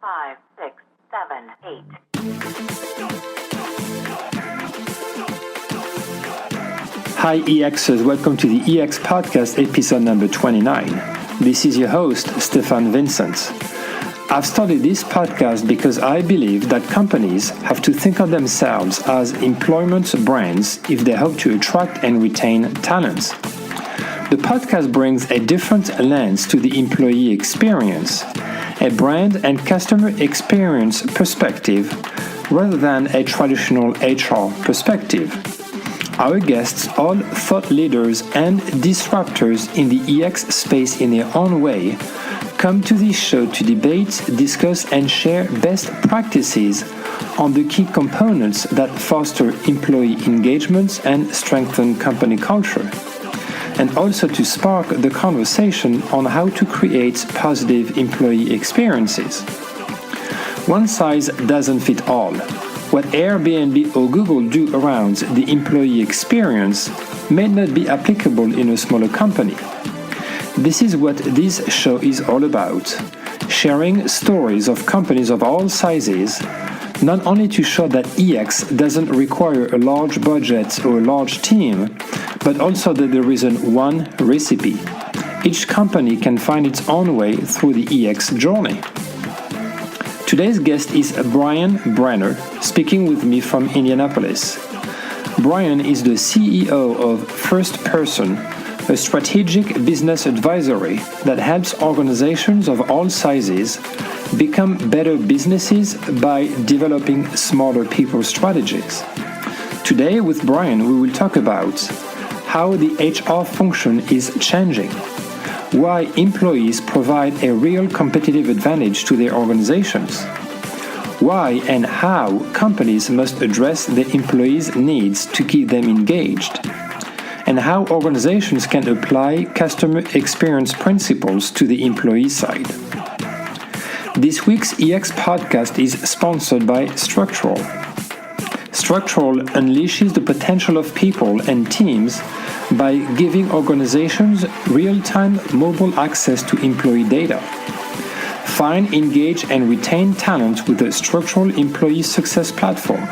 5, 6, 7, 8. Hi EXers, welcome to the EX Podcast episode number 29. This is your host, Stefan Vincent. I've started this podcast because I believe that companies have to think of themselves as employment brands if they hope to attract and retain talent. The podcast brings a different lens to the employee experience, a brand and customer experience perspective rather than a traditional HR perspective. Our guests, all thought leaders and disruptors in the EX space in their own way, come to this show to debate, discuss, and share best practices on the key components that foster employee engagement and strengthen company culture, and also to spark the conversation on how to create positive employee experiences. One size doesn't fit all. What Airbnb or Google do around the employee experience may not be applicable in a smaller company. This is what this show is all about, sharing stories of companies of all sizes, not only to show that EX doesn't require a large budget or a large team, but also that there isn't one recipe. Each company can find its own way through the EX journey. Today's guest is Bryan Brenner, speaking with me from Indianapolis. Bryan is the CEO of First Person, a strategic business advisory that helps organizations of all sizes become better businesses by developing smarter people strategies. Today with Bryan, we will talk about how the HR function is changing, why employees provide a real competitive advantage to their organizations, why and how companies must address their employees' needs to keep them engaged, and how organizations can apply customer experience principles to the employee side. This week's EX podcast is sponsored by Structural. Structural unleashes the potential of people and teams by giving organizations real-time mobile access to employee data. Find, engage, and retain talent with the Structural Employee Success Platform.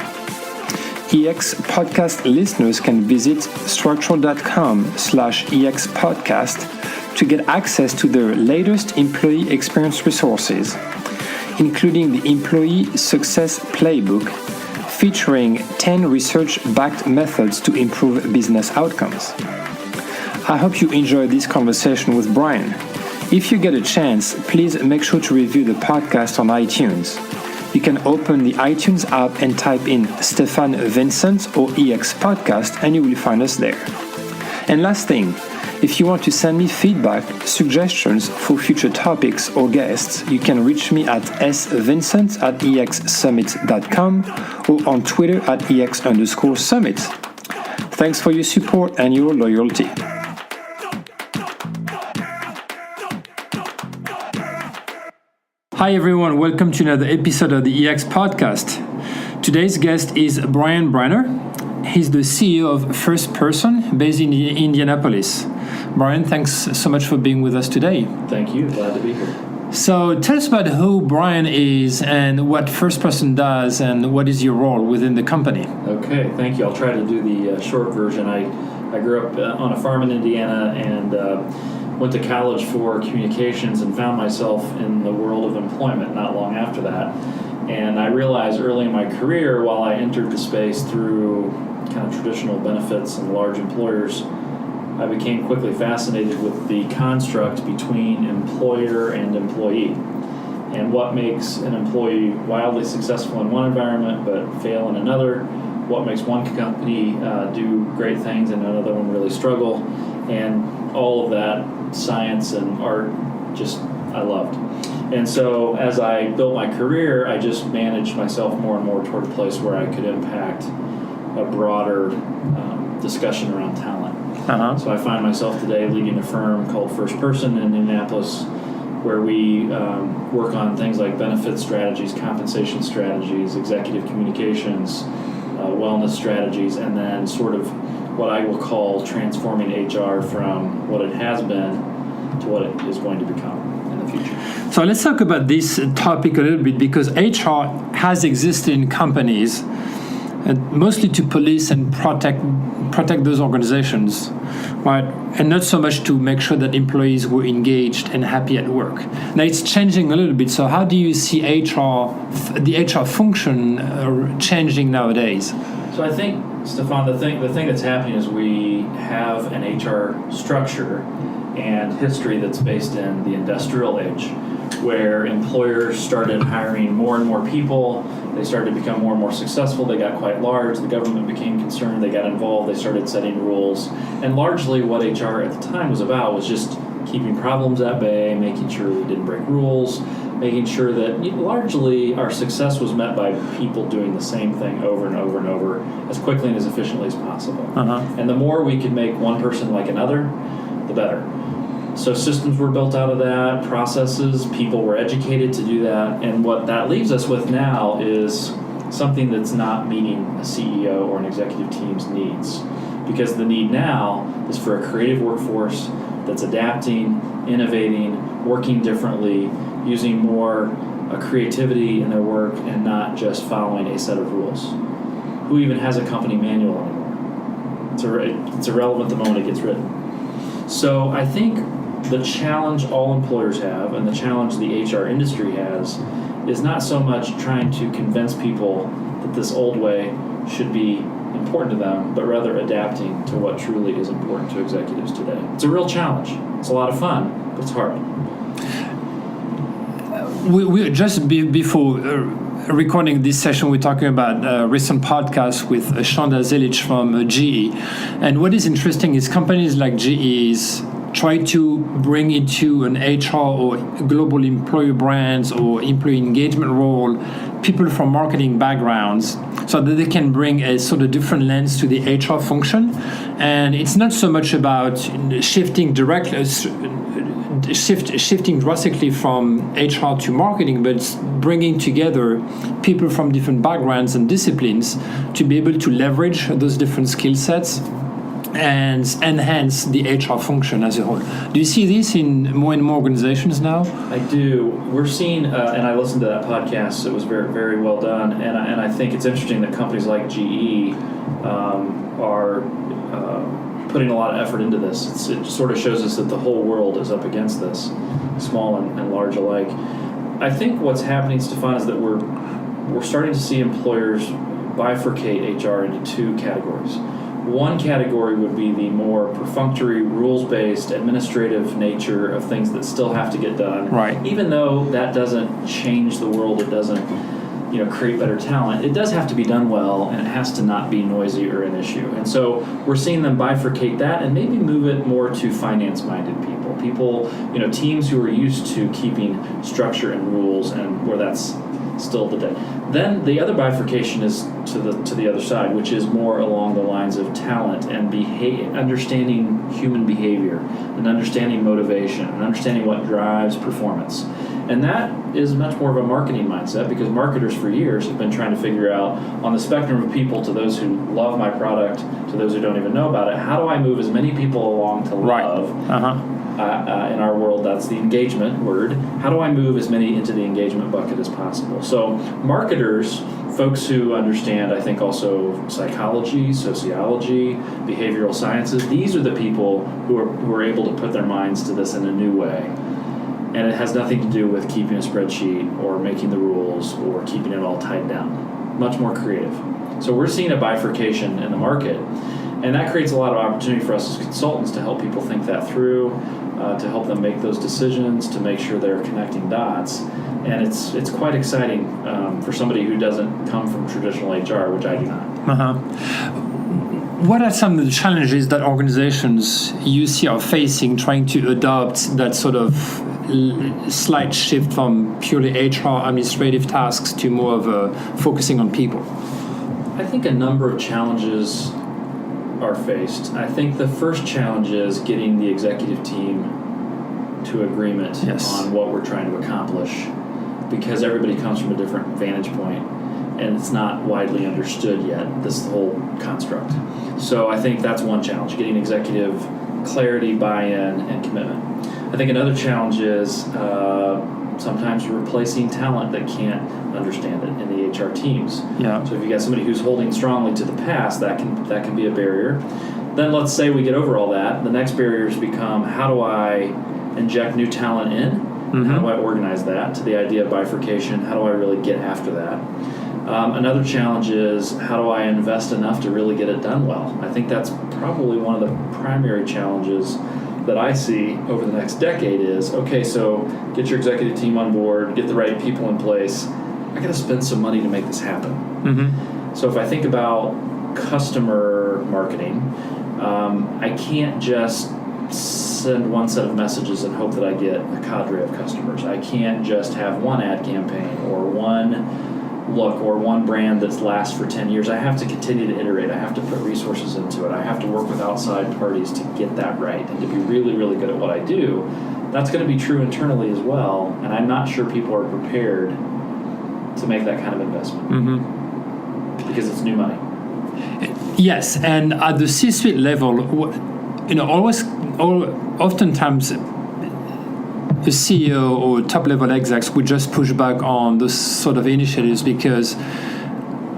EX podcast listeners can visit structural.com/EX podcast to get access to their latest employee experience resources, including the Employee Success Playbook, featuring 10 research-backed methods to improve business outcomes. I hope you enjoy this conversation with Bryan. If you get a chance, please make sure to review the podcast on iTunes. You can open the iTunes app and type in Stefan Vincent or EX Podcast and you will find us there. And last thing, if you want to send me feedback, suggestions for future topics or guests, you can reach me at svincent@exsummit.com or on Twitter at EX_summit. Thanks for your support and your loyalty. Hi everyone, welcome to another episode of the EX Podcast. Today's guest is Bryan Brenner. He's the CEO of First Person, based in Indianapolis. Bryan, thanks so much for being with us today. Thank you. Glad to be here. So tell us about who Bryan is and what First Person does and what is your role within the company. Okay, thank you. I'll try to do the short version. I grew up on a farm in Indiana and went to college for communications and found myself in the world of employment not long after that. And I realized early in my career, while I entered the space through kind of traditional benefits and large employers, I became quickly fascinated with the construct between employer and employee and what makes an employee wildly successful in one environment but fail in another, what makes one company do great things and another one really struggle, and all of that science and art just I loved. And so as I built my career, I just managed myself more and more toward a place where I could impact a broader discussion around talent. So I find myself today leading a firm called First Person in Indianapolis, where we work on things like benefit strategies, compensation strategies, executive communications, wellness strategies, and then sort of what I will call transforming HR from what it has been to what it is going to become in the future. So let's talk about this topic a little bit, because HR has existed in companies mostly to police and protect those organizations, right? And not so much to make sure that employees were engaged and happy at work. Now it's changing a little bit. So how do you see the HR function changing nowadays? So I think, Stefan, the thing that's happening is we have an HR structure and history that's based in the industrial age, where employers started hiring more and more people. They started to become more and more successful. They got quite large. The government became concerned. They got involved. They started setting rules. And largely what HR at the time was about was just keeping problems at bay, making sure we didn't break rules, making sure that largely our success was met by people doing the same thing over and over and over as quickly and as efficiently as possible. And the more we could make one person like another, the better. So systems were built out of that, processes, people were educated to do that, and what that leaves us with now is something that's not meeting a CEO or an executive team's needs. Because the need now is for a creative workforce that's adapting, innovating, working differently, using more creativity in their work and not just following a set of rules. Who even has a company manual anymore? It's irrelevant the moment it gets written. So I think the challenge all employers have, and the challenge the HR industry has, is not so much trying to convince people that this old way should be important to them, but rather adapting to what truly is important to executives today. It's a real challenge. It's a lot of fun, but it's hard. We just before recording this session, we're talking about a recent podcast with Shonda Zilic from GE. And what is interesting is companies like GE's try to bring into an HR or global employer brands or employee engagement role people from marketing backgrounds, so that they can bring a sort of different lens to the HR function. And it's not so much about shifting drastically from HR to marketing, but it's bringing together people from different backgrounds and disciplines to be able to leverage those different skill sets and enhance the HR function as a whole. Do you see this in more and more organizations now? I do. We're seeing, and I listened to that podcast. It was very, very well done. And I think it's interesting that companies like GE are putting a lot of effort into this. It sort of shows us that the whole world is up against this, small and large alike. I think what's happening, Stefan, is that we're starting to see employers bifurcate HR into two categories. One category would be the more perfunctory, rules-based, administrative nature of things that still have to get done. Right. Even though that doesn't change the world, it doesn't, create better talent. It does have to be done well, and it has to not be noisy or an issue. And so we're seeing them bifurcate that and maybe move it more to finance-minded people, teams who are used to keeping structure and rules, and where that's still the day. Then the other bifurcation is to the other side, which is more along the lines of talent and understanding human behavior and understanding motivation and understanding what drives performance. And that is much more of a marketing mindset, because marketers for years have been trying to figure out, on the spectrum of people, to those who love my product, to those who don't even know about it, how do I move as many people along to love? In our world, that's the engagement word. How do I move as many into the engagement bucket as possible? So marketers, folks who understand, I think, also psychology, sociology, behavioral sciences, these are the people who are able to put their minds to this in a new way. And it has nothing to do with keeping a spreadsheet or making the rules or keeping it all tied down. Much more creative. So we're seeing a bifurcation in the market, and that creates a lot of opportunity for us as consultants to help people think that through, to help them make those decisions, to make sure they're connecting dots. And it's quite exciting for somebody who doesn't come from traditional HR, which I do not. What are some of the challenges that organizations you see are facing trying to adopt that sort of slight shift from purely HR administrative tasks to more of a focusing on people? I think a number of challenges are faced. I think the first challenge is getting the executive team to agreement on what we're trying to accomplish, because everybody comes from a different vantage point, and it's not widely understood yet, this whole construct. So I think that's one challenge, getting executive clarity, buy-in, and commitment. I think another challenge is Sometimes replacing talent that can't understand it in the HR teams. Yeah. So if you got somebody who's holding strongly to the past, that can be a barrier. Then let's say we get over all that. The next barriers become, how do I inject new talent in? Mm-hmm. How do I organize that to the idea of bifurcation? How do I really get after that? Another challenge is, how do I invest enough to really get it done well? I think that's probably one of the primary challenges that I see over the next decade is, okay, so get your executive team on board, get the right people in place. I got to spend some money to make this happen. Mm-hmm. So if I think about customer marketing, I can't just send one set of messages and hope that I get a cadre of customers. I can't just have one ad campaign or one look or one brand that's lasts for 10 years. I have to continue to iterate. I have to put resources into it. I have to work with outside parties to get that right and to be really, really good at what I do. That's going to be true internally as well, and I'm not sure people are prepared to make that kind of investment because it's new money. Yes, and at the C-suite level, oftentimes the CEO or top-level execs would just push back on those sort of initiatives because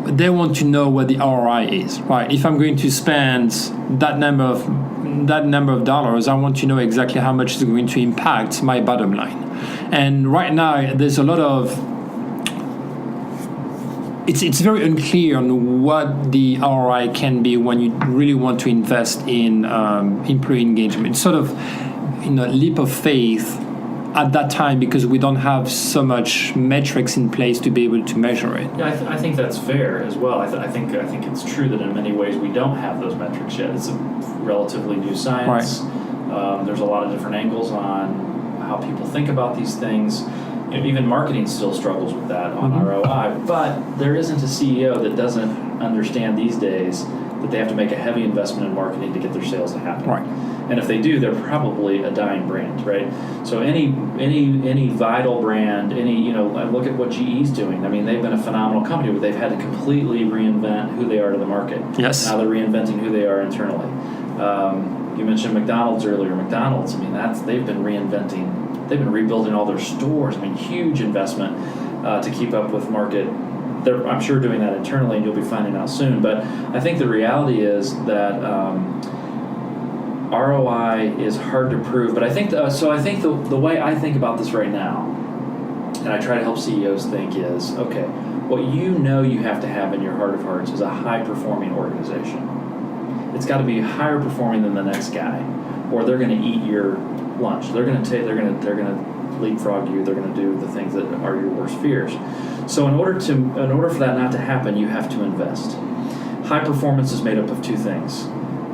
they want to know what the ROI is, right? If I'm going to spend that number of dollars, I want to know exactly how much it's going to impact my bottom line. And right now, there's a lot of it's very unclear on what the ROI can be when you really want to invest in employee engagement. It's sort of leap of faith at that time because we don't have so much metrics in place to be able to measure it. Yeah, I think that's fair as well. I think it's true that in many ways we don't have those metrics yet. It's a relatively new science. Right. There's a lot of different angles on how people think about these things. Even marketing still struggles with that on ROI, but there isn't a CEO that doesn't understand these days that they have to make a heavy investment in marketing to get their sales to happen. Right. And if they do, they're probably a dying brand, right? So any vital brand, look at what GE's doing. I mean, they've been a phenomenal company, but they've had to completely reinvent who they are to the market. Yes. Now they're reinventing who they are internally. You mentioned McDonald's earlier. McDonald's, I mean, they've been reinventing. They've been rebuilding all their stores. I mean, huge investment to keep up with market. They're, I'm sure, doing that internally, and you'll be finding out soon. But I think the reality is that ROI is hard to prove. But I think the way I think about this right now, and I try to help CEOs think is, okay, what you have to have in your heart of hearts is a high-performing organization. It's got to be higher performing than the next guy, or they're going to eat your lunch. They're going to leapfrog you. They're going to do the things that are your worst fears. So in order for that not to happen, you have to invest. High performance is made up of two things: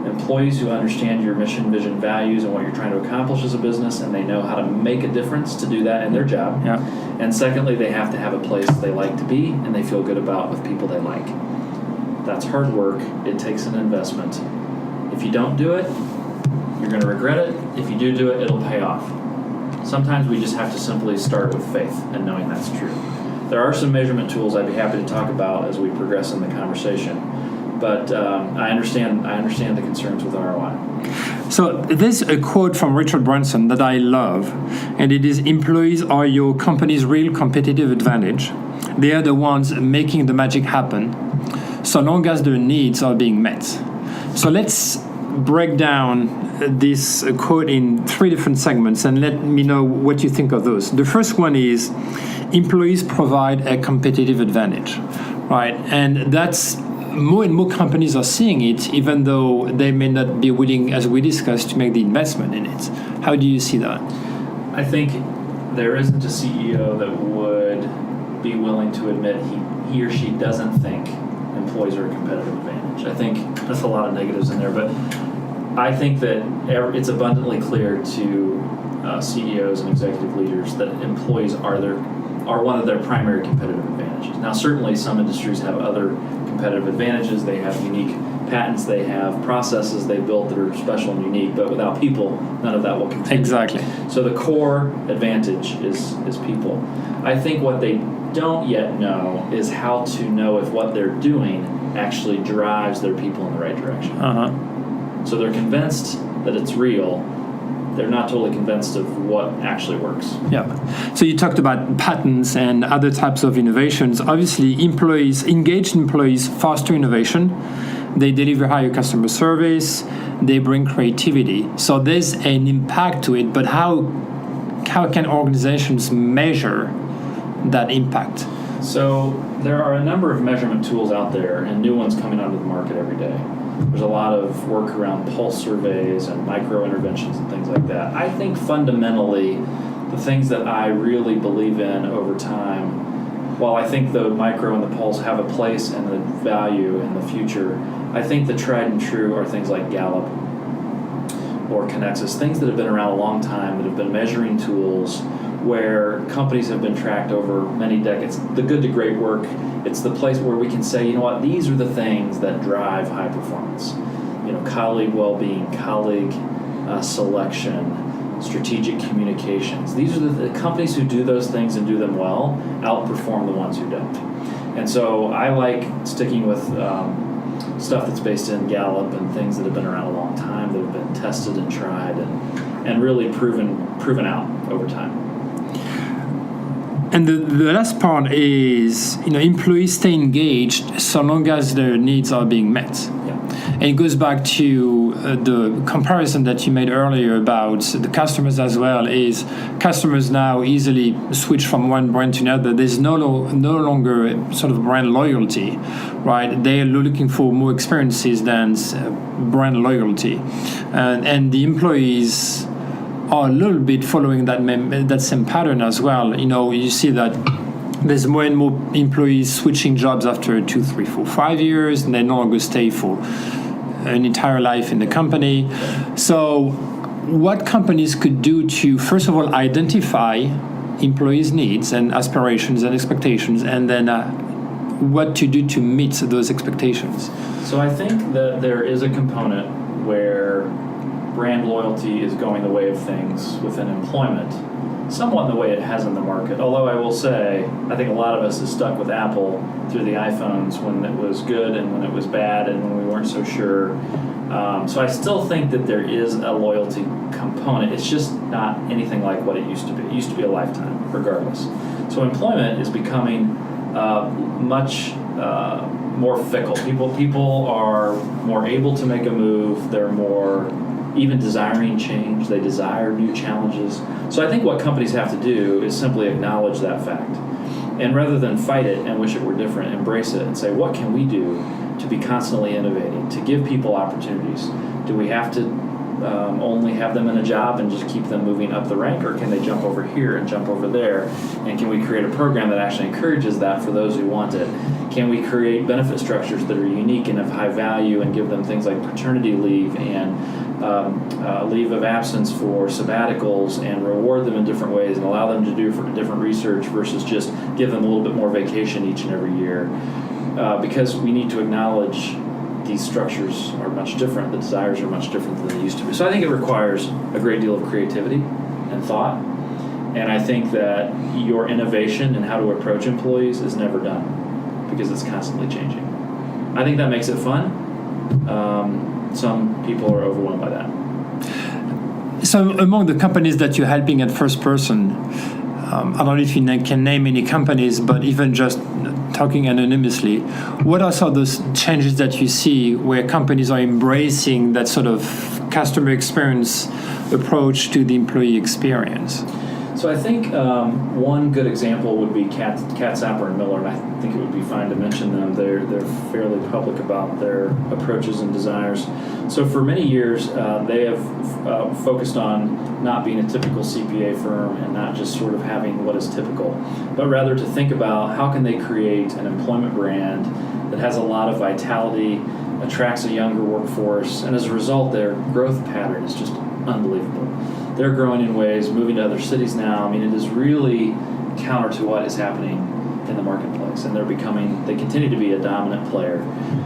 employees who understand your mission, vision, values, and what you're trying to accomplish as a business, and they know how to make a difference to do that in their job. Yeah. And secondly, they have to have a place they like to be and they feel good about with people they like. That's hard work. It takes an investment. If you don't do it, you're going to regret it. If you do it, it'll pay off. Sometimes we just have to simply start with faith and knowing that's true. There are some measurement tools I'd be happy to talk about as we progress in the conversation. But I understand the concerns with ROI. So there's a quote from Richard Branson that I love, and it is, "Employees are your company's real competitive advantage. They are the ones making the magic happen, so long as their needs are being met." So let's break down this quote in three different segments and let me know what you think of those. The first one is, employees provide a competitive advantage, right? And that's more and more companies are seeing it, even though they may not be willing, as we discussed, to make the investment in it. How do you see that? I think there isn't a CEO that would be willing to admit he or she doesn't think employees are a competitive advantage. I think that's a lot of negatives in there, but I think that it's abundantly clear to CEOs and executive leaders that employees are one of their primary competitive advantages. Now, certainly some industries have other competitive advantages. They have unique patents. They have processes they built that are special and unique, but without people, none of that will continue. Exactly. So the core advantage is people. I think what they don't yet know is how to know if what they're doing actually drives their people in the right direction. Uh-huh. So they're convinced that it's real, they're not totally convinced of what actually works. Yeah. So you talked about patents and other types of innovations. Obviously, engaged employees foster innovation. They deliver higher customer service. They bring creativity. So there's an impact to it. But how can organizations measure that impact? So there are a number of measurement tools out there, and new ones coming onto the market every day. There's a lot of work around pulse surveys and micro interventions and things like that. I think fundamentally, the things that I really believe in over time, while I think the micro and the pulse have a place and a value in the future, I think the tried and true are things like Gallup or Connexus, things that have been around a long time, that have been measuring tools where companies have been tracked over many decades. The good to great work, it's the place where we can say, you know what, these are the things that drive high performance. Colleague well-being, colleague selection, strategic communications. These are the companies who do those things and do them well outperform the ones who don't. And so I like sticking with stuff that's based in Gallup and things that have been around a long time, that have been tested and tried and really proven out over time. And the last part is, employees stay engaged so long as their needs are being met. Yeah. And it goes back to the comparison that you made earlier about the customers as well, is customers now easily switch from one brand to another. There's no longer sort of brand loyalty, right? They are looking for more experiences than brand loyalty. And the employees are a little bit following that same pattern as well. You see that there's more and more employees switching jobs after 2, 3, 4, 5 years, and they no longer stay for an entire life in the company. So what companies could do to, first of all, identify employees' needs and aspirations and expectations, and then what to do to meet those expectations? So I think that there is a component where brand loyalty is going the way of things within employment, somewhat the way it has in the market. Although I will say, I think a lot of us is stuck with Apple through the iPhones when it was good and when it was bad and when we weren't so sure. So I still think that there is a loyalty component. It's just not anything like what it used to be. It used to be a lifetime, regardless. So employment is becoming much more fickle. People are more able to make a move. They're more even desiring change. They desire new challenges. So I think what companies have to do is simply acknowledge that fact. And rather than fight it and wish it were different, embrace it and say, what can we do to be constantly innovating, to give people opportunities? Do we have to only have them in a job and just keep them moving up the rank, or can they jump over here and jump over there? And can we create a program that actually encourages that for those who want it? Can we create benefit structures that are unique and of high value and give them things like paternity leave and leave of absence for sabbaticals and reward them in different ways and allow them to do different research versus just give them a little bit more vacation each and every year? Because we need to acknowledge these structures are much different, the desires are much different than they used to be. So I think it requires a great deal of creativity and thought, and I think that your innovation and how to approach employees is never done because it's constantly changing. I think that makes it fun. Some people are overwhelmed by that. So among the companies that you're helping at First Person, I don't know if you can name any companies, but even just talking anonymously, what are some of those changes that you see where companies are embracing that sort of customer experience approach to the employee experience? So I think one good example would be Cat Sapper and Miller, and I think it would be fine to mention them. They're fairly public about their approaches and desires. So for many years, they have focused on not being a typical CPA firm and not just sort of having what is typical, but rather to think about how can they create an employment brand that has a lot of vitality, attracts a younger workforce, and as a result, their growth pattern is just unbelievable. They're growing in ways, moving to other cities now. I mean, it is really counter to what is happening in the marketplace, and they continue to be a dominant player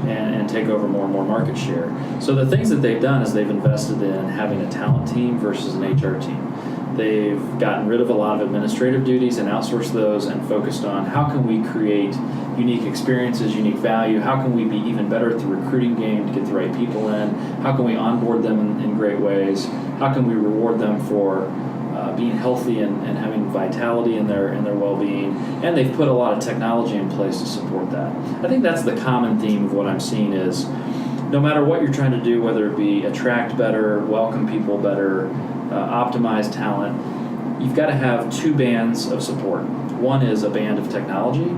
and take over more and more market share. So the things that they've done is they've invested in having a talent team versus an HR team. They've gotten rid of a lot of administrative duties and outsourced those and focused on how can we create unique experiences, unique value, how can we be even better at the recruiting game to get the right people in, how can we onboard them in great ways, how can we reward them for being healthy and having vitality in their well-being, and they've put a lot of technology in place to support that. I think that's the common theme of what I'm seeing is no matter what you're trying to do, whether it be attract better, welcome people better, optimize talent, you've got to have two bands of support. One is a band of technology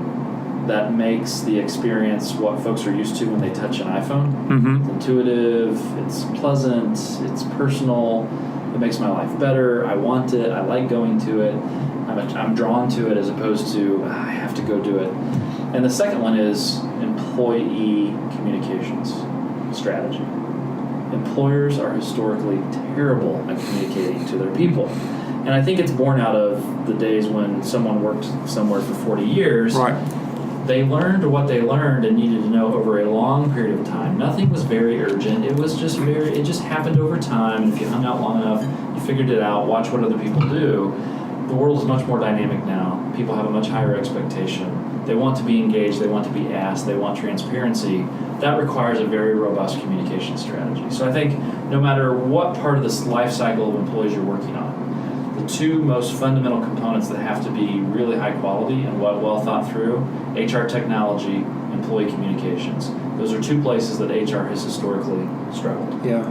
that makes the experience what folks are used to when they touch an iPhone. Mm-hmm. It's intuitive, it's pleasant, it's personal, it makes my life better, I want it, I like going to it, I'm drawn to it as opposed to I have to go do it. And the second one is employee communications strategy. Employers are historically terrible at communicating to their people. And I think it's born out of the days when someone worked somewhere for 40 years. Right. They learned what they learned and needed to know over a long period of time. Nothing was very urgent. It just happened over time. And if you hung out long enough, you figured it out, watch what other people do. The world is much more dynamic now. People have a much higher expectation. They want to be engaged. They want to be asked. They want transparency. That requires a very robust communication strategy. So I think no matter what part of this life cycle of employees you're working on, the two most fundamental components that have to be really high quality and well thought through, HR technology, employee communications. Those are two places that HR has historically struggled. Yeah,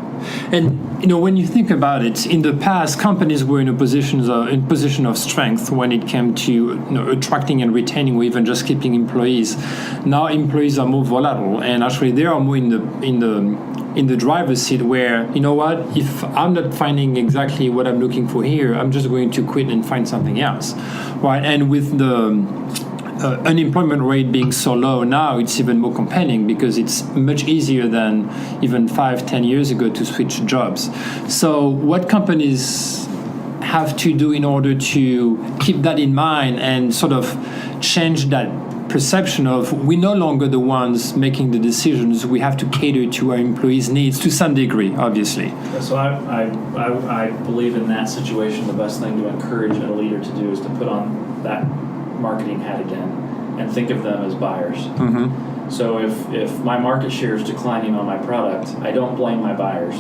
and when you think about it, in the past, companies were in position of strength when it came to attracting and retaining, or even just keeping employees. Now employees are more volatile, and actually they are more in the driver's seat. Where if I'm not finding exactly what I'm looking for here, I'm just going to quit and find something else, right? And with the unemployment rate being so low now, it's even more compelling because it's much easier than even 5-10 years ago to switch jobs. So what companies have to do in order to keep that in mind and sort of change that perception of we're no longer the ones making the decisions, we have to cater to our employees' needs to some degree, obviously. So I believe in that situation the best thing to encourage a leader to do is to put on that marketing hat again and think of them as buyers. Mm-hmm. So if my market share is declining on my product, I don't blame my buyers.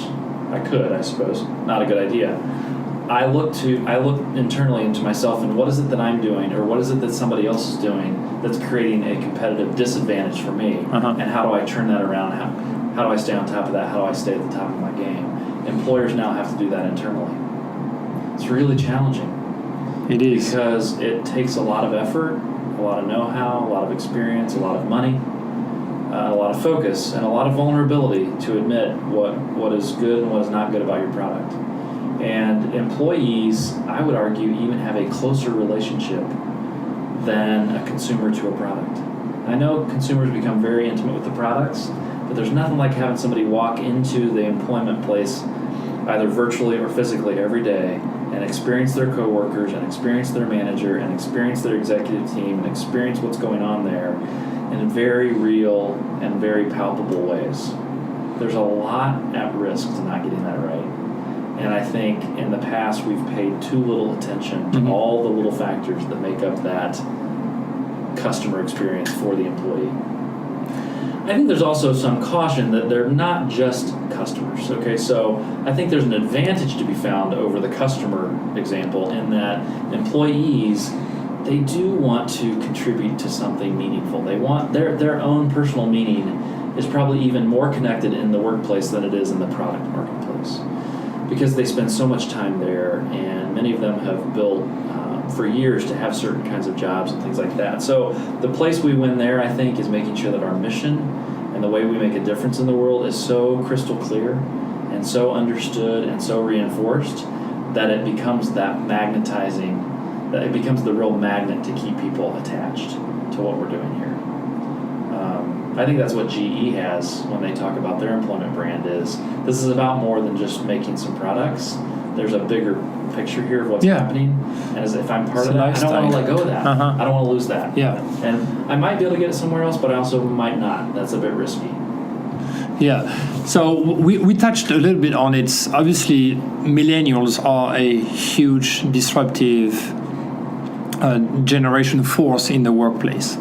I could, I suppose. Not a good idea. I look internally into myself and what is it that I'm doing or what is it that somebody else is doing that's creating a competitive disadvantage for me, and how do I turn that around? How do I stay on top of that? How do I stay at the top of my game? Employers now have to do that internally. It's really challenging. It is. Because it takes a lot of effort, a lot of know-how, a lot of experience, a lot of money, a lot of focus, and a lot of vulnerability to admit what is good and what is not good about your product. And employees, I would argue, even have a closer relationship than a consumer to a product. I know consumers become very intimate with the products, but there's nothing like having somebody walk into the employment place either virtually or physically every day and experience their coworkers and experience their manager and experience their executive team and experience what's going on there in very real and very palpable ways. There's a lot at risk to not getting that right. And I think in the past we've paid too little attention to all the little factors that make up that customer experience for the employee. I think there's also some caution that they're not just customers, okay? So I think there's an advantage to be found over the customer example in that employees, they do want to contribute to something meaningful. They want their own personal meaning is probably even more connected in the workplace than it is in the product marketplace because they spend so much time there, and many of them have built for years to have certain kinds of jobs and things like that. So the place we win there, I think, is making sure that our mission and the way we make a difference in the world is so crystal clear and so understood and so reinforced that it becomes that magnetizing, that it becomes the real magnet to keep people attached to what we're doing here. I think that's what GE has when they talk about their employment brand is this is about more than just making some products. There's a bigger picture here of what's happening, and as if I'm part of that, I don't want to let go of that. I don't want to lose that. Yeah. And I might be able to get it somewhere else, but I also might not. That's a bit risky. Yeah. So we touched a little bit on it. Obviously, millennials are a huge disruptive generation force in the workplace.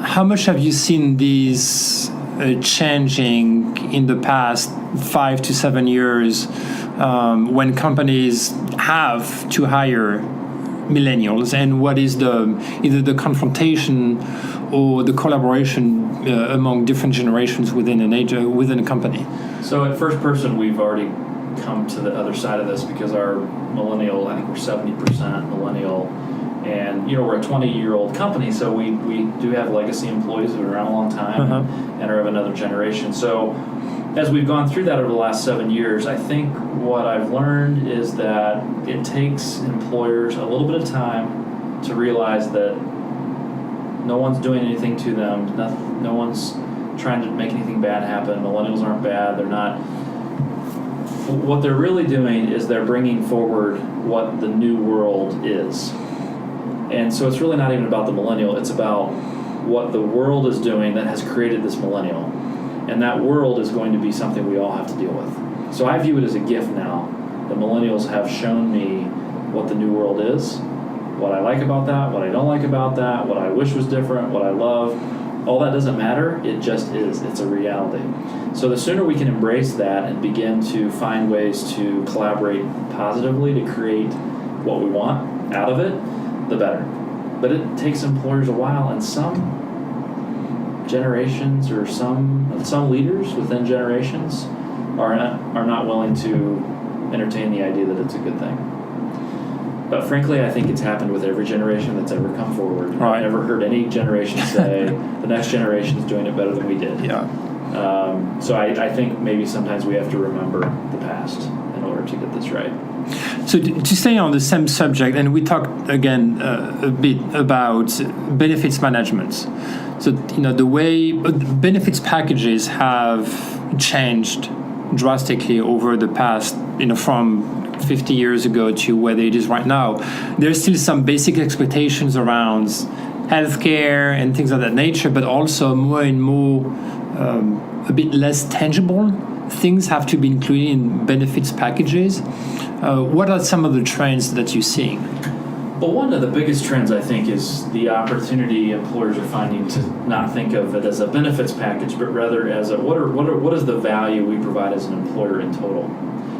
How much have you seen these changing in the past 5 to 7 years when companies have to hire millennials, and what is either the confrontation or the collaboration among different generations within a company? So at First Person, we've already come to the other side of this because our millennial, I think we're 70% millennial, and we're a 20-year-old company, so we do have legacy employees who are around a long time and are of another generation. So as we've gone through that over the last 7 years, I think what I've learned is that it takes employers a little bit of time to realize that no one's doing anything to them. No one's trying to make anything bad happen. Millennials aren't bad. They're not. What they're really doing is they're bringing forward what the new world is. And so it's really not even about the millennial. It's about what the world is doing that has created this millennial. And that world is going to be something we all have to deal with. So I view it as a gift now. The millennials have shown me what the new world is, what I like about that, what I don't like about that, what I wish was different, what I love. All that doesn't matter. It just is. It's a reality. So the sooner we can embrace that and begin to find ways to collaborate positively to create what we want out of it, the better. But it takes employers a while, and some generations or some leaders within generations are not willing to entertain the idea that it's a good thing. But frankly, I think it's happened with every generation that's ever come forward. Right. I've never heard any generation say the next generation is doing it better than we did. Yeah. So I think maybe sometimes we have to remember the past in order to get this right. So to stay on the same subject, and we talked again a bit about benefits management. So the way benefits packages have changed drastically over the past, from 50 years ago to where it is right now. There's still some basic expectations around healthcare and things of that nature, but also more and more a bit less tangible things have to be included in benefits packages. What are some of the trends that you're seeing? Well, one of the biggest trends, I think, is the opportunity employers are finding to not think of it as a benefits package, but rather as what is the value we provide as an employer in total.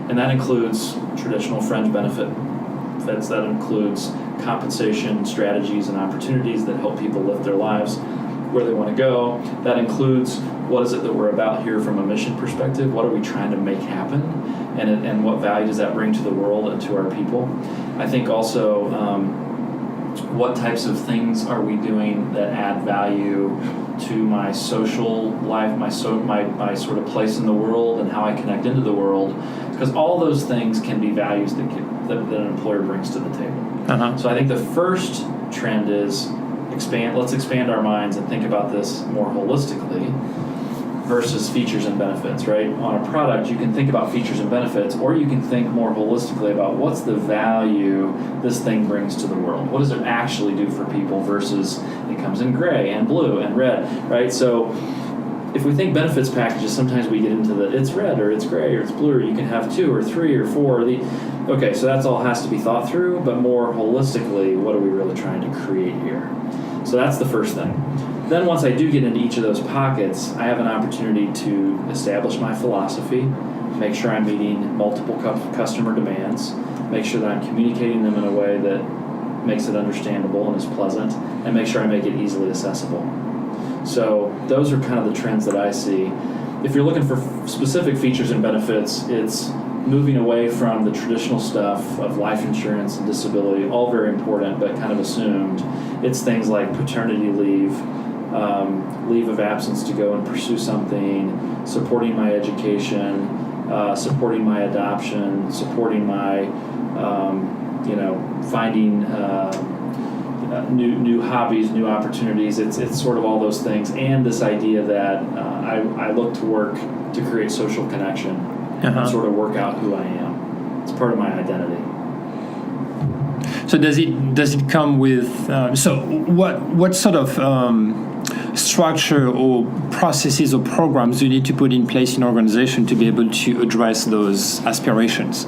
And that includes traditional fringe benefits, that includes compensation strategies and opportunities that help people live their lives where they want to go. That includes what is it that we're about here from a mission perspective, what are we trying to make happen, and what value does that bring to the world and to our people. I think also what types of things are we doing that add value to my social life, my sort of place in the world and how I connect into the world, because all those things can be values that an employer brings to the table. So I think the first trend is let's expand our minds and think about this more holistically versus features and benefits, right? On a product, you can think about features and benefits, or you can think more holistically about what's the value this thing brings to the world. What does it actually do for people versus it comes in gray and blue and red, right? So if we think benefits packages, sometimes we get into it's red or it's gray or it's blue, or you can have 2 or 3 or 4. Okay, so that's all has to be thought through, but more holistically, what are we really trying to create here? So that's the first thing. Then once I do get into each of those pockets, I have an opportunity to establish my philosophy, make sure I'm meeting multiple customer demands, make sure that I'm communicating them in a way that makes it understandable and is pleasant, and make sure I make it easily accessible. So those are kind of the trends that I see. If you're looking for specific features and benefits, it's moving away from the traditional stuff of life insurance and disability, all very important but kind of assumed. It's things like paternity leave, leave of absence to go and pursue something, supporting my education, supporting my adoption, supporting my, finding new hobbies, new opportunities. It's sort of all those things, and this idea that I look to work to create social connection and sort of work out who I am. It's part of my identity. So does it come with what sort of structure or processes or programs do you need to put in place in an organization to be able to address those aspirations?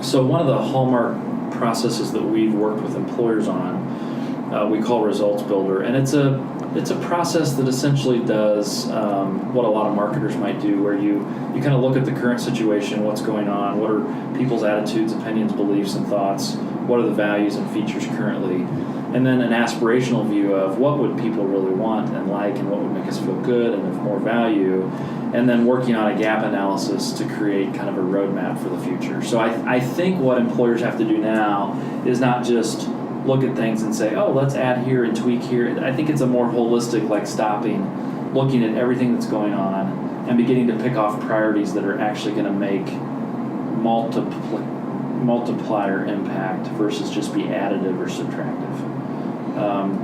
So one of the hallmark processes that we've worked with employers on, we call Results Builder, and it's It's a process that essentially does what a lot of marketers might do, where you kind of look at the current situation, what's going on, what are people's attitudes, opinions, beliefs, and thoughts, what are the values and features currently, and then an aspirational view of what would people really want and like, and what would make us feel good and of more value, and then working on a gap analysis to create kind of a roadmap for the future. So I think what employers have to do now is not just look at things and say, oh, let's add here and tweak here. I think it's a more holistic, like stopping, looking at everything that's going on, and beginning to pick off priorities that are actually going to make multiplier impact versus just be additive or subtractive.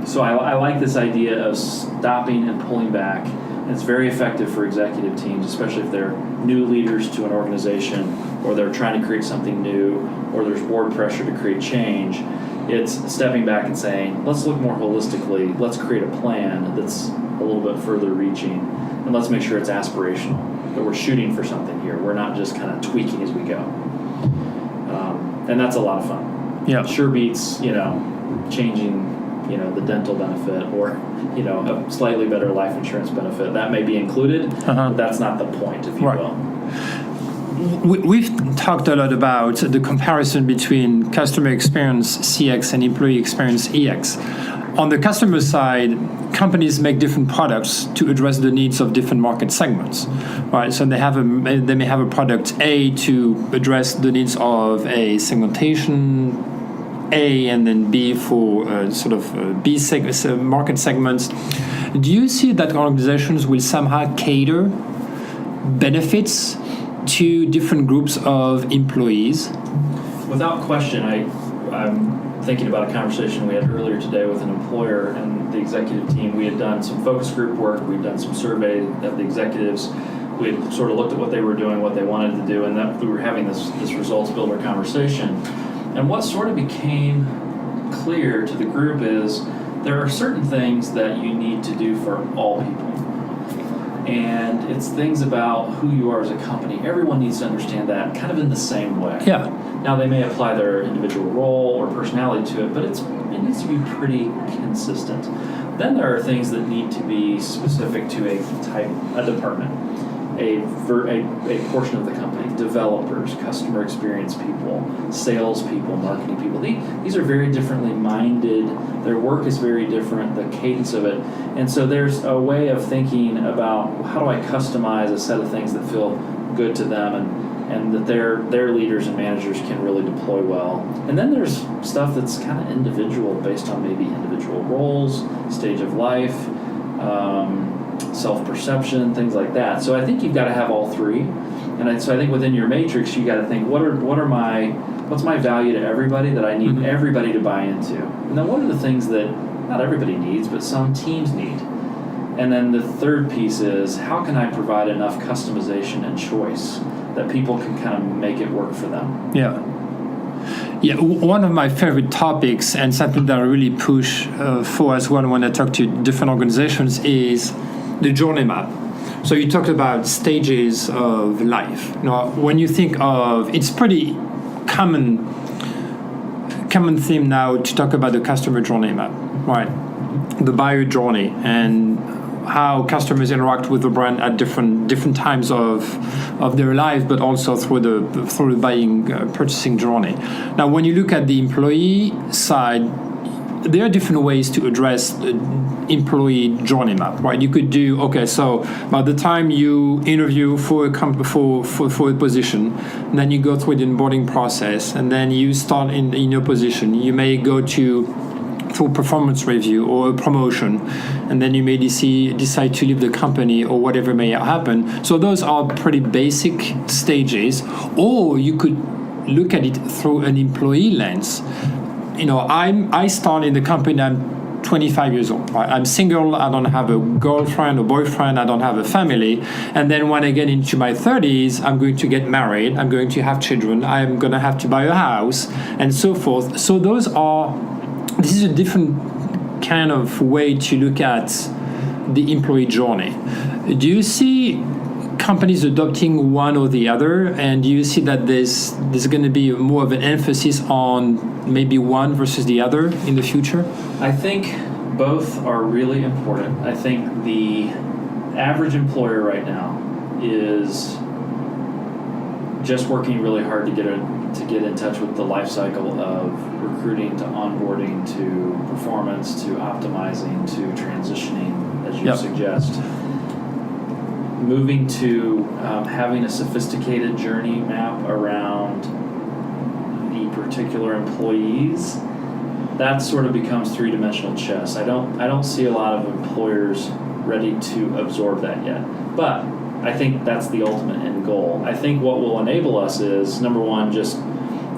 So I like this idea of stopping and pulling back. And it's very effective for executive teams, especially if they're new leaders to an organization, or they're trying to create something new, or there's board pressure to create change. It's stepping back and saying, let's look more holistically, let's create a plan that's a little bit further reaching, and let's make sure it's aspirational, that we're shooting for something here. We're not just kind of tweaking as we go. And that's a lot of fun. Yeah. Sure beats, changing, the dental benefit, or, a slightly better life insurance benefit. That may be included, but that's not the point, if you will. We've talked a lot about the comparison between customer experience CX and employee experience EX. On the customer side, companies make different products to address the needs of different market segments, right? So they may have a product A to address the needs of a segmentation A, and then B for B market segments. Do you see that organizations will somehow cater benefits to different groups of employees? Without question. I'm thinking about a conversation we had earlier today with an employer and the executive team. We had done some focus group work. We'd done some survey of the executives. We had sort of looked at what they were doing, what they wanted to do, and that we were having this results builder conversation. And what sort of became clear to the group is there are certain things that you need to do for all people. And it's things about who you are as a company. Everyone needs to understand that kind of in the same way. Yeah. Now, they may apply their individual role or personality to it, but it needs to be pretty consistent. Then there are things that need to be specific to a department, a portion of the company, developers, customer experience people, sales people, marketing people. These are very differently minded. Their work is very different, the cadence of it. And so there's a way of thinking about how do I customize a set of things that feel good to them and that their leaders and managers can really deploy well. And then there's stuff that's kind of individual, based on maybe individual roles, stage of life, self-perception, things like that. So I think you've got to have all three. And so I think within your matrix, you got to think, what's my value to everybody that I need everybody to buy into? And then what are the things that not everybody needs, but some teams need? And then the third piece is, how can I provide enough customization and choice that people can kind of make it work for them? Yeah. Yeah, one of my favorite topics, and something that I really push for as well when I talk to different organizations, is the journey map. So you talked about stages of life. When you think of, it's pretty common theme now to talk about the customer journey map, right? The buyer journey, and how customers interact with the brand at different times of their lives, but also through the buying purchasing journey. Now, when you look at the employee side, there are different ways to address the employee journey map, right? You could do, so by the time you interview for a position, then you go through the onboarding process, and then you start in your position. You may go through performance review or a promotion, and then you may decide to leave the company or whatever may happen. So those are pretty basic stages. Or you could look at it through an employee lens. I start in the company, I'm 25 years old, right? I'm single, I don't have a girlfriend or boyfriend, I don't have a family. And then when I get into my 30s, I'm going to get married, I'm going to have children, I'm going to have to buy a house, and so forth. So this is a different kind of way to look at the employee journey. Do you see companies adopting one or the other, and do you see that there's going to be more of an emphasis on maybe one versus the other in the future? I think both are really important. I think the average employer right now is just working really hard to get in touch with the life cycle of recruiting to onboarding to performance to optimizing to transitioning, as you suggest. Moving to having a sophisticated journey map around the particular employees, that sort of becomes three-dimensional chess. I don't see a lot of employers ready to absorb that yet. But I think that's the ultimate end goal. I think what will enable us is, number one, just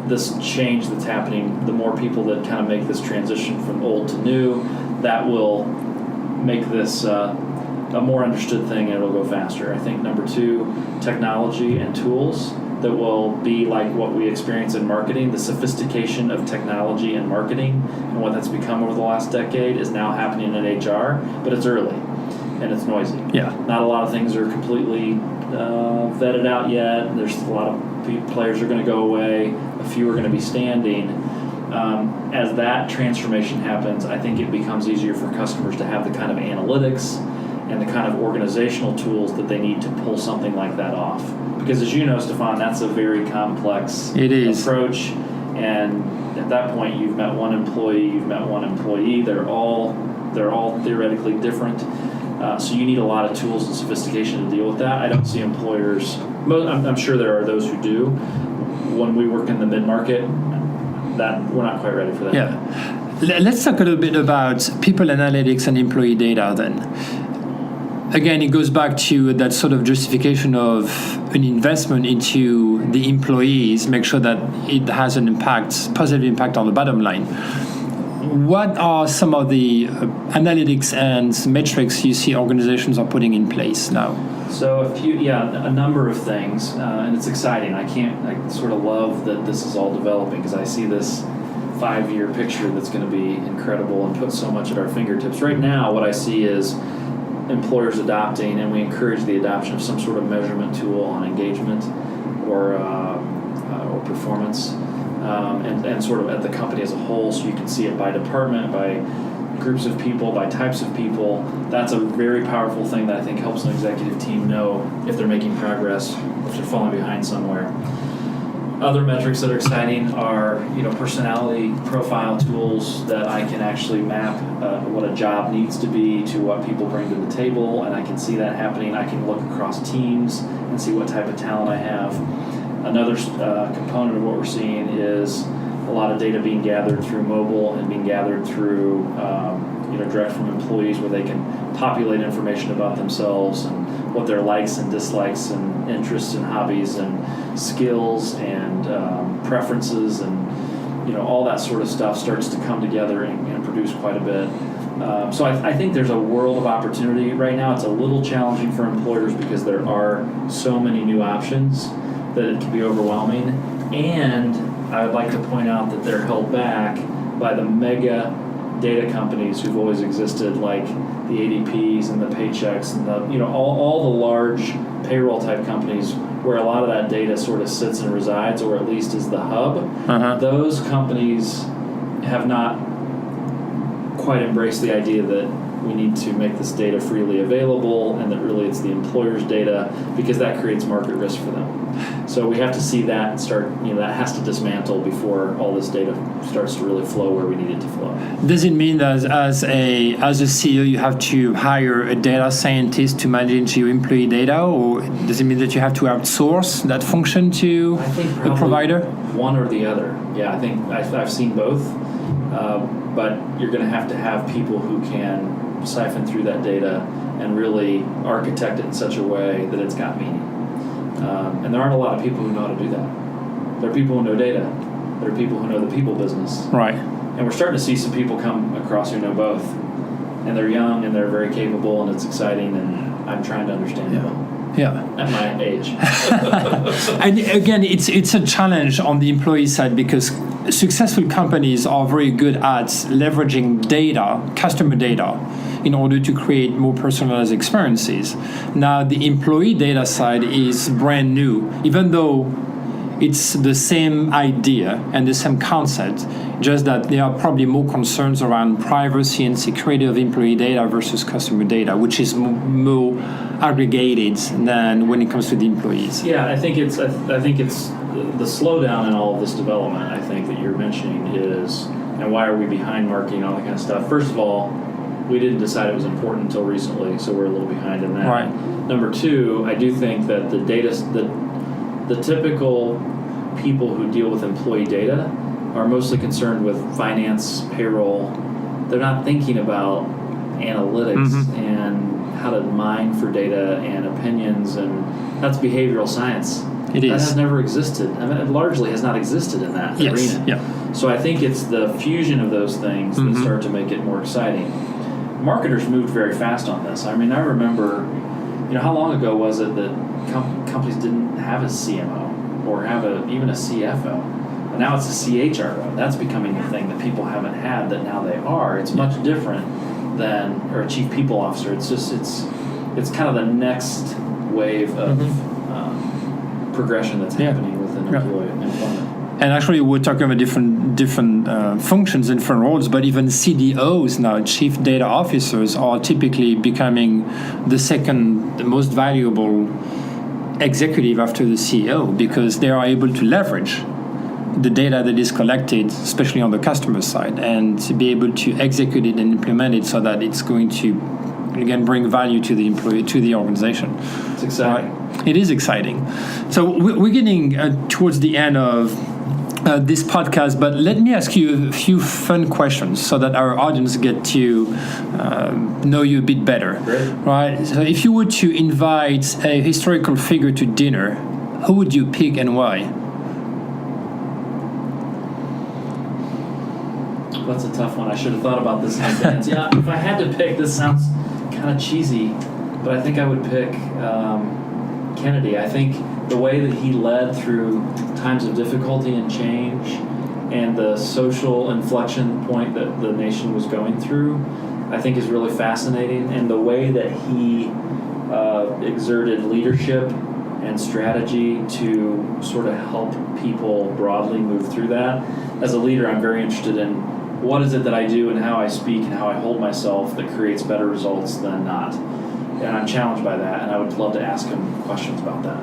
this change that's happening, the more people that kind of make this transition from old to new, that will make this a more understood thing and it'll go faster. I think number two, technology and tools that will be like what we experience in marketing. The sophistication of technology and marketing and what that's become over the last decade is now happening in HR, but it's early. And it's noisy. Yeah. Not a lot of things are completely vetted out yet. There's a lot of players are going to go away. A few are going to be standing. As that transformation happens, I think it becomes easier for customers to have the kind of analytics and the kind of organizational tools that they need to pull something like that off. Because as you know, Stefan, that's a very complex approach. And at that point, you've met one employee, you've met one employee. They're all theoretically different. So you need a lot of tools and sophistication to deal with that. I don't see employers, I'm sure there are those who do. When we work in the mid-market, that we're not quite ready for that. Yeah. Let's talk a little bit about people analytics and employee data then. Again, it goes back to that sort of justification of an investment into the employees, make sure that it has an impact, positive impact on the bottom line. What are some of the analytics and metrics you see organizations are putting in place now? So a number of things, and it's exciting. I sort of love that this is all developing because I see this 5-year picture that's going to be incredible and put so much at our fingertips. Right now, what I see is employers adopting, and we encourage the adoption of some sort of measurement tool on engagement or performance. And sort of at the company as a whole, so you can see it by department, by groups of people, by types of people. That's a very powerful thing that I think helps an executive team know if they're making progress, if they're falling behind somewhere. Other metrics that are exciting are, personality profile tools that I can actually map what a job needs to be to what people bring to the table, and I can see that happening. I can look across teams and see what type of talent I have. Another component of what we're seeing is a lot of data being gathered through mobile and being gathered through, direct from employees where they can populate information about themselves and what their likes and dislikes and interests and hobbies and skills and preferences and, all that sort of stuff starts to come together and produce quite a bit. So I think there's a world of opportunity right now. It's a little challenging for employers because there are so many new options that it can be overwhelming. And I would like to point out that they're held back by the mega data companies who've always existed, like the ADPs and the Paychecks and all the large payroll type companies where a lot of that data sort of sits and resides, or at least is the hub. Uh-huh. Those companies have not quite embraced the idea that we need to make this data freely available and that really it's the employer's data, because that creates market risk for them. So we have to see that start, that has to dismantle before all this data starts to really flow where we need it to flow. Does it mean that as a CEO you have to hire a data scientist to manage your employee data, or does it mean that you have to outsource that function to a provider? One or the other. Yeah, I think I've seen both. But you're going to have people who can siphon through that data and really architect it in such a way that it's got meaning. And there aren't a lot of people who know how to do that. There are people who know data. There are people who know the people business. Right. And we're starting to see some people come across who know both. And they're young and they're very capable and it's exciting, and I'm trying to understand them. Yeah. At my age. And again, it's a challenge on the employee side because successful companies are very good at leveraging data, customer data, in order to create more personalized experiences. Now, the employee data side is brand new, even though it's the same idea and the same concept, just that there are probably more concerns around privacy and security of employee data versus customer data, which is more aggregated than when it comes to the employees. Yeah, I think it's the slowdown in all of this development, I think, that you're mentioning is, and why are we behind marketing, all that kind of stuff. First of all, we didn't decide it was important until recently, so we're a little behind in that. Right. Number two, I do think that the typical people who deal with employee data are mostly concerned with finance, payroll. They're not thinking about analytics and how to mine for data and opinions, and that's behavioral science. It is. That has never existed. I mean, it largely has not existed in that arena. Yeah. So I think it's the fusion of those things that start to make it more exciting. Marketers moved very fast on this. I mean, I remember, how long ago was it that companies didn't have a CMO or have even a CFO? And now it's a CHRO. That's becoming the thing that people haven't had that now they are. It's much different than, or a chief people officer. It's just, it's kind of the next wave of progression that's happening within employment. And actually, we're talking about different functions and different roles, but even CDOs now, chief data officers, are typically becoming the second most valuable executive after the CEO, because they are able to leverage the data that is collected, especially on the customer side, and to be able to execute it and implement it so that it's going to, again, bring value to the employee, to the organization. It's exciting. It is exciting. So we're getting towards the end of this podcast, but let me ask you a few fun questions so that our audience get to know you a bit better. Great. Right? So if you were to invite a historical figure to dinner, who would you pick and why? That's a tough one. I should have thought about this in advance. Yeah, if I had to pick, this sounds kind of cheesy, but I think I would pick Kennedy. I think the way that he led through times of difficulty and change and the social inflection point that the nation was going through, I think is really fascinating. And the way that he exerted leadership and strategy to sort of help people broadly move through that. As a leader, I'm very interested in what is it that I do and how I speak and how I hold myself that creates better results than not. And I'm challenged by that, and I would love to ask him questions about that.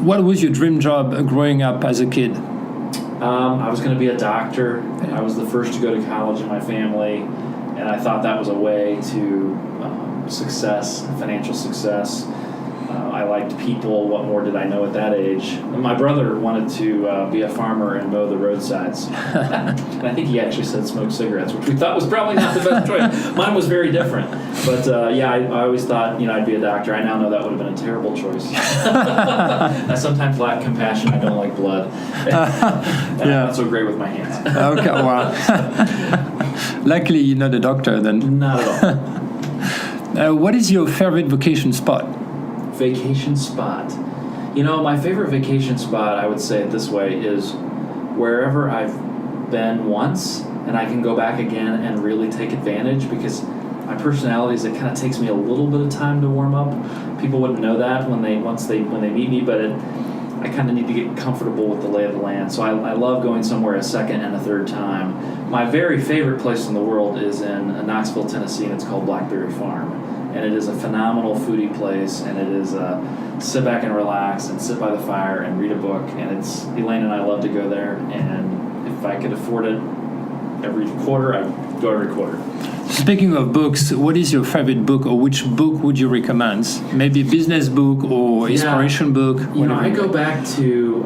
What was your dream job growing up as a kid? I was going to be a doctor. I was the first to go to college in my family, and I thought that was a way to success, financial success. I liked people. What more did I know at that age? And my brother wanted to be a farmer and mow the roadsides. And I think he actually said smoke cigarettes, which we thought was probably not the best choice. Mine was very different. But I always thought, I'd be a doctor. I now know that would have been a terrible choice. I sometimes lack compassion. I don't like blood. And I'm not so great with my hands. Okay, wow. Luckily, you're not a doctor then. Not at all. What is your favorite vacation spot? Vacation spot. My favorite vacation spot, I would say it this way, is wherever I've been once and I can go back again and really take advantage, because my personality is, it kind of takes me a little bit of time to warm up. People wouldn't know that when they meet me, but I kind of need to get comfortable with the lay of the land. So I love going somewhere a second and a third time. My very favorite place in the world is in Knoxville, Tennessee, and it's called Blackberry Farm. And it is a phenomenal foodie place, and it is sit back and relax and sit by the fire and read a book. And it's, Elaine and I love to go there, and if I could afford it every quarter, I'd go every quarter. Speaking of books, what is your favorite book, or which book would you recommend? Maybe a business book or inspiration book? I go back to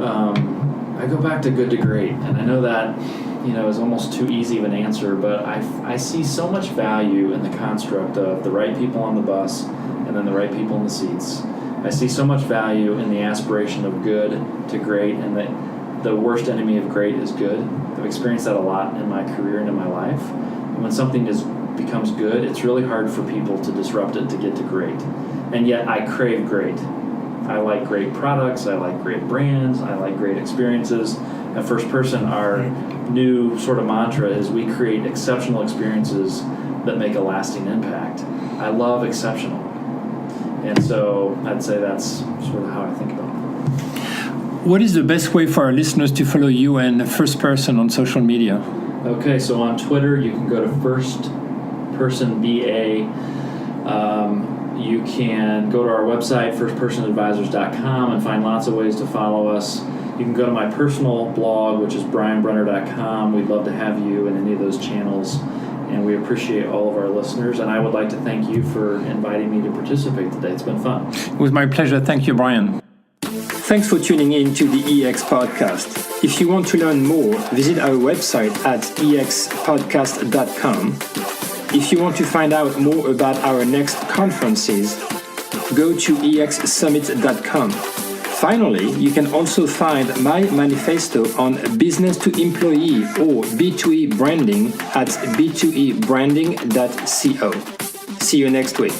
Good to Great, and I know that is almost too easy of an answer, but I see so much value in the construct of the right people on the bus and then the right people in the seats. I see so much value in the aspiration of good to great, and that the worst enemy of great is good. I've experienced that a lot in my career and in my life. And when something becomes good, it's really hard for people to disrupt it to get to great. And yet I crave great. I like great products, I like great brands, I like great experiences. At First Person, our new sort of mantra is we create exceptional experiences that make a lasting impact. I love exceptional. And so I'd say that's sort of how I think about it. What is the best way for our listeners to follow you and First Person on social media? Okay, so on Twitter, you can go to First Person BA. You can go to our website, firstpersonadvisors.com, and find lots of ways to follow us. You can go to my personal blog, which is bryanbrenner.com. We'd love to have you in any of those channels, and we appreciate all of our listeners. And I would like to thank you for inviting me to participate today. It's been fun. It was my pleasure. Thank you, Bryan. Thanks for tuning in to the EX Podcast. If you want to learn more, visit our website at expodcast.com. If you want to find out more about our next conferences, go to exsummit.com. Finally, you can also find my manifesto on business to employee or B2E branding at b2ebranding.co. See you next week.